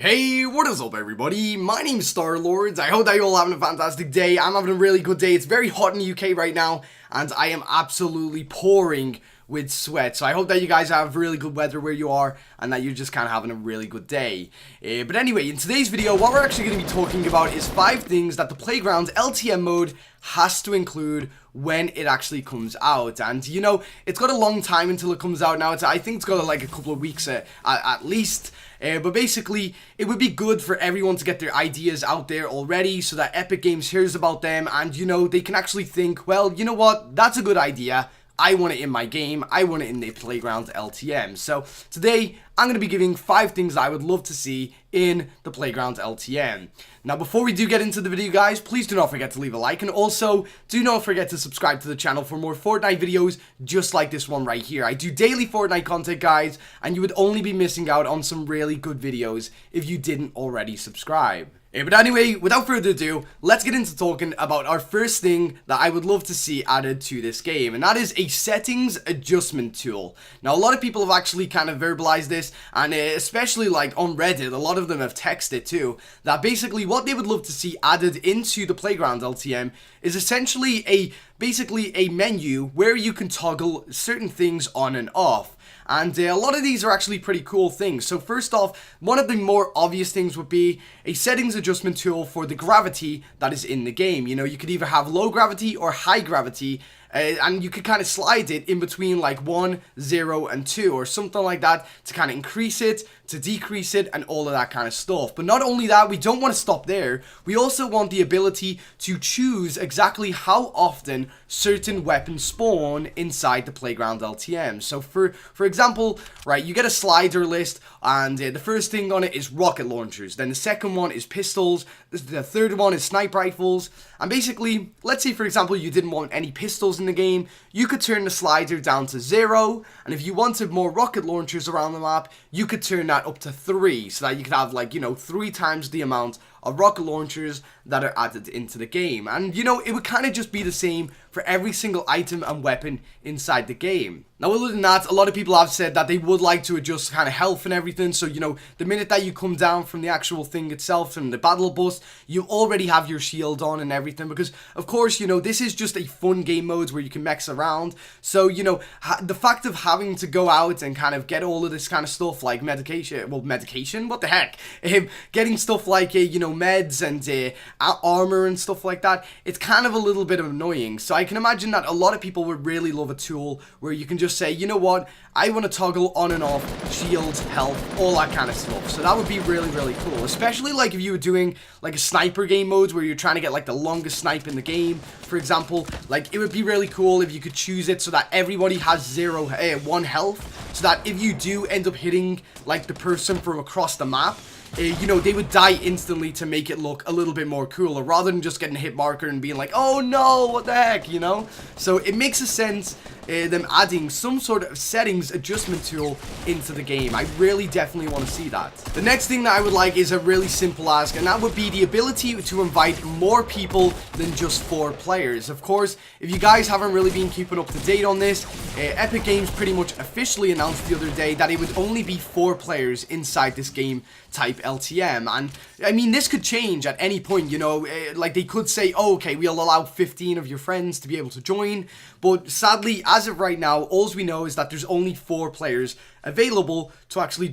Hey, what is up everybody? My name's Star-Lords. I hope that you're all having a fantastic day. I'm having a really good day. It's very hot in the UK right now, and I am absolutely pouring with sweat. So I hope that you guys have really good weather where you are, and that you're just kind of having a really good day. But anyway, in today's video, what we're actually going to be talking about is 5 things that the Playground LTM mode has to include when it actually comes out. And you know, it's got a long time until it comes out now. I think it's got like a couple of weeks at least. But basically, it would be good for everyone to get their ideas out there already so that Epic Games hears about them and, you know, they can actually think, well, you know what, that's a good idea. I want it in my game. I want it in the Playground LTM. So today, I'm going to be giving 5 things that I would love to see in the Playground LTM. Now, before we do get into the video, guys, please do not forget to leave a like. And also, do not forget to subscribe to the channel for more Fortnite videos just like this one right here. I do daily Fortnite content, guys, and you would only be missing out on some really good videos if you didn't already subscribe. But anyway, without further ado, let's get into talking about our first thing that I would love to see added to this game, and that is a settings adjustment tool. Now, a lot of people have actually kind of verbalized this, and especially like on Reddit, a lot of them have texted too, that basically what they would love to see added into the Playground LTM is essentially basically a menu where you can toggle certain things on and off. And a lot of these are actually pretty cool things. So first off, one of the more obvious things would be a settings adjustment tool for the gravity that is in the game. You know, you could either have low gravity or high gravity, and you could kind of slide it in between like 1, 0, and 2 or something like that to kind of increase it, to decrease it, and all of that kind of stuff. But not only that, we don't want to stop there. We also want the ability to choose exactly how often certain weapons spawn inside the Playground LTM. So for example, right, you get a slider list, and the first thing on it is rocket launchers. Then the second one is pistols. The third one is sniper rifles. And basically, let's say for example you didn't want any pistols in the game, you could turn the slider down to 0, and if you wanted more rocket launchers around the map, you could turn that up to 3, so that you could have, like, you know, 3 times the amount of rocket launchers that are added into the game. And you know, it would kind of just be the same for every single item and weapon inside the game. Now, other than that, a lot of people have said that they would like to adjust kind of health and everything. So, you know, the minute that you come down from the actual thing itself, from the battle bus, you already have your shield on and everything. Because, of course, you know, this is just a fun game mode where you can mess around. So, you know, the fact of having to go out and kind of get all of this kind of stuff like medication, what the heck? Getting stuff like, you know, meds and armor and stuff like that, it's kind of a little bit annoying. So I can imagine that a lot of people would really love a tool where you can just say, you know what, I want to toggle on and off shields, health, all that kind of stuff. So that would be really, really cool, especially like if you were doing like a sniper game mode where you're trying to get like the longest snipe in the game, for example. Like, it would be really cool if you could choose it so that everybody has 1 health, so that if you do end up hitting like the person from across the map, you know, they would die instantly to make it look a little bit more cooler, rather than just getting a hit marker and being like, oh no, what the heck, you know? So it makes a sense, them adding some sort of settings adjustment tool into the game. I really definitely want to see that. The next thing that I would like is a really simple ask, and that would be the ability to invite more people than just 4 players. Of course, if you guys haven't really been keeping up to date on this, Epic Games pretty much officially announced the other day that it would only be 4 players inside this game type LTM. And I mean, this could change at any point, you know, like they could say, oh, okay, we'll allow 15 of your friends to be able to join, but sadly, as of right now, all we know is that there's only 4 players available to actually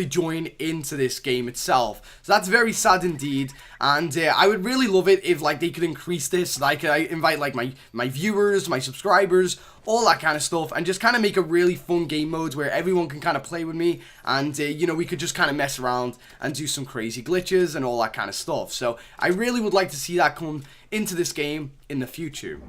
join into this game itself. So that's very sad indeed, and I would really love it if like they could increase this, so that I could invite like my viewers, my subscribers, all that kind of stuff, and just kind of make a really fun game mode where everyone can kind of play with me, and you know, we could just kind of mess around and do some crazy glitches and all that kind of stuff. So I really would like to see that come into this game in the future.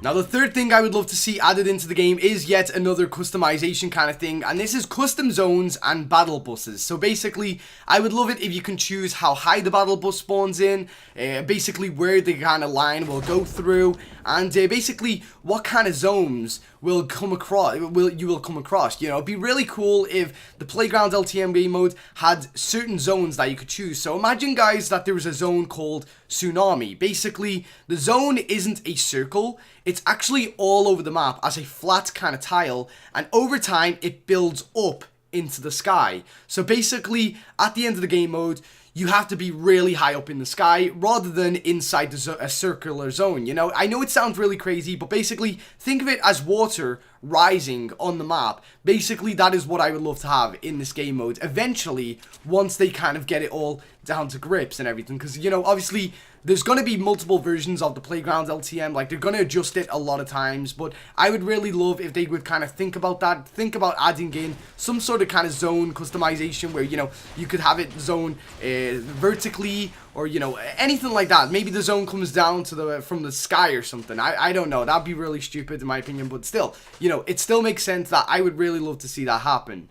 Now, the third thing I would love to see added into the game is yet another customization kind of thing, and this is custom zones and battle buses. So basically, I would love it if you can choose how high the battle bus spawns in, basically where the kind of line will go through, and basically what kind of zones you will come across. You know, it'd be really cool if the Playground LTM game mode had certain zones that you could choose. So imagine, guys, that there was a zone called Tsunami. Basically, the zone isn't a circle, it's actually all over the map as a flat kind of tile, and over time it builds up into the sky. So basically, at the end of the game mode, you have to be really high up in the sky rather than inside a circular zone, you know? I know it sounds really crazy, but basically, think of it as water rising on the map. Basically, that is what I would love to have in this game mode eventually, once they kind of get it all down to grips and everything. Because, you know, obviously, there's going to be multiple versions of the Playground LTM, like, they're going to adjust it a lot of times, but I would really love if they would kind of think about that, think about adding in some sort of kind of zone customization where, you know, you could have it zone vertically, or, you know, anything like that. Maybe the zone comes down to from the sky or something. I don't know, that'd be really stupid in my opinion, but still, you know, it still makes sense that I would really love to see that happen.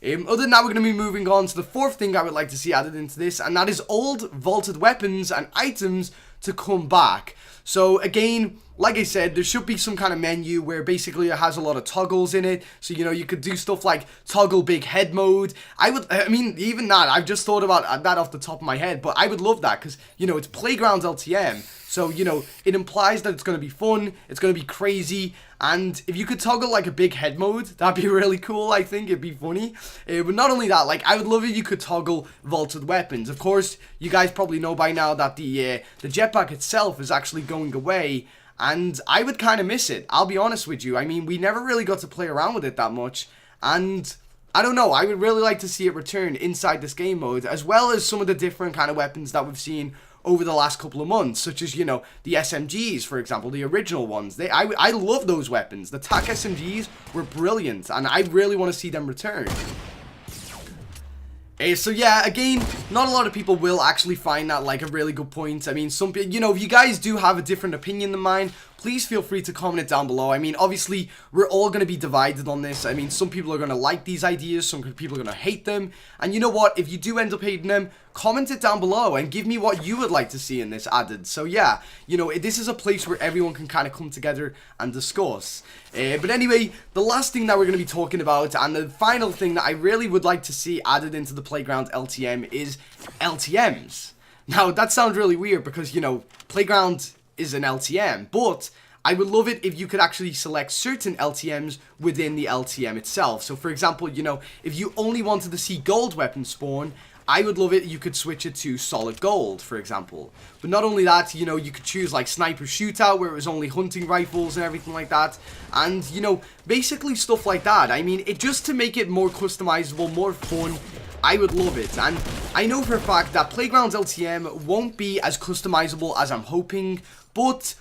Other than that, we're going to be moving on to the fourth thing I would like to see added into this, and that is old vaulted weapons and items to come back. So again, like I said, there should be some kind of menu where basically it has a lot of toggles in it. So, you know, you could do stuff like toggle big head mode. I mean, even that, I've just thought about that off the top of my head, but I would love that because, you know, it's Playground LTM. So, you know, it implies that it's going to be fun, it's going to be crazy, and if you could toggle like a big head mode, that'd be really cool, I think, it'd be funny. But not only that, like, I would love if you could toggle vaulted weapons. Of course, you guys probably know by now that the jetpack itself is actually going away, and I would kind of miss it, I'll be honest with you. I mean, we never really got to play around with it that much, and I don't know, I would really like to see it return inside this game mode, as well as some of the different kind of weapons that we've seen over the last couple of months, such as, you know, the SMGs, for example, the original ones. I love those weapons. The TAC SMGs were brilliant, and I really want to see them return. So yeah, again, not a lot of people will actually find that like a really good point. I mean, you know, if you guys do have a different opinion than mine, please feel free to comment it down below. I mean, obviously, we're all going to be divided on this. I mean, some people are going to like these ideas, some people are going to hate them. And you know what? If you do end up hating them, comment it down below and give me what you would like to see in this added. So yeah, you know, this is a place where everyone can kind of come together and discuss. But anyway, the last thing that we're going to be talking about, and the final thing that I really would like to see added into the Playground LTM is LTMs. Now, that sounds really weird because, you know, Playground is an LTM, but I would love it if you could actually select certain LTMs within the LTM itself. So for example, you know, if you only wanted to see gold weapons spawn, I would love it you could switch it to solid gold, for example. But not only that, you know, you could choose like sniper shootout where it was only hunting rifles and everything like that. And, you know, basically stuff like that. I mean, it just to make it more customizable, more fun, I would love it. And I know for a fact that Playground's LTM won't be as customizable as I'm hoping, but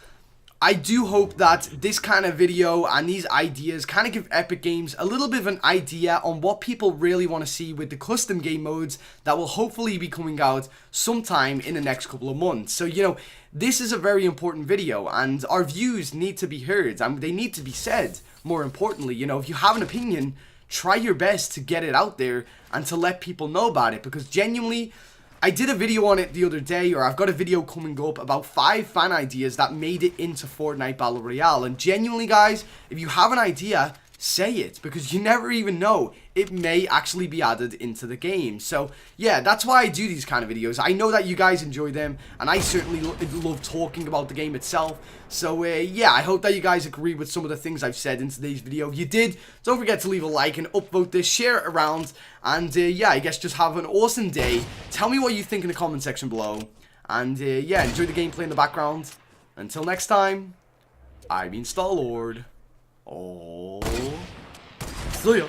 I do hope that this kind of video and these ideas kind of give Epic Games a little bit of an idea on what people really want to see with the custom game modes that will hopefully be coming out sometime in the next couple of months. So, you know, this is a very important video and our views need to be heard and they need to be said. More importantly, you know, if you have an opinion, try your best to get it out there and to let people know about it, because genuinely, I did a video on it the other day, or I've got a video coming up about 5 fan ideas that made it into Fortnite Battle Royale. And genuinely, guys, if you have an idea, say it, because you never even know, it may actually be added into the game. So yeah, that's why I do these kind of videos. I know that you guys enjoy them, and I certainly love talking about the game itself. So yeah, I hope that you guys agree with some of the things I've said in today's video. If you did, don't forget to leave a like and upvote this, share it around, and yeah, I guess just have an awesome day. Tell me what you think in the comment section below, and yeah, enjoy the gameplay in the background. Until next time, I've been Star-Lord. Oh, see ya.